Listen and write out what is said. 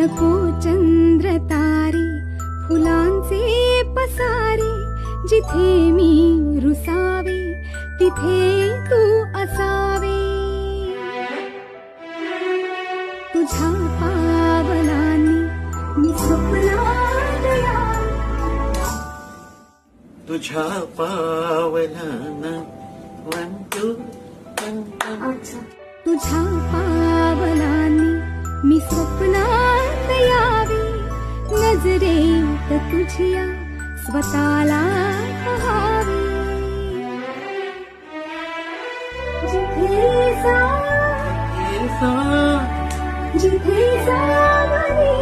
नको चंद्र तारे फुलांचे पसारे, जिथे मी रुसावे तिथे तू असावे. तुझ्या पावलांनी मी स्वप्नात यावे. तुझ्या पावलांना 1 2 तुझ्या पावलांनी मी स्वप्नात यावे. नजरेत तुझ्या स्वतःला पहावे. जिथे सावली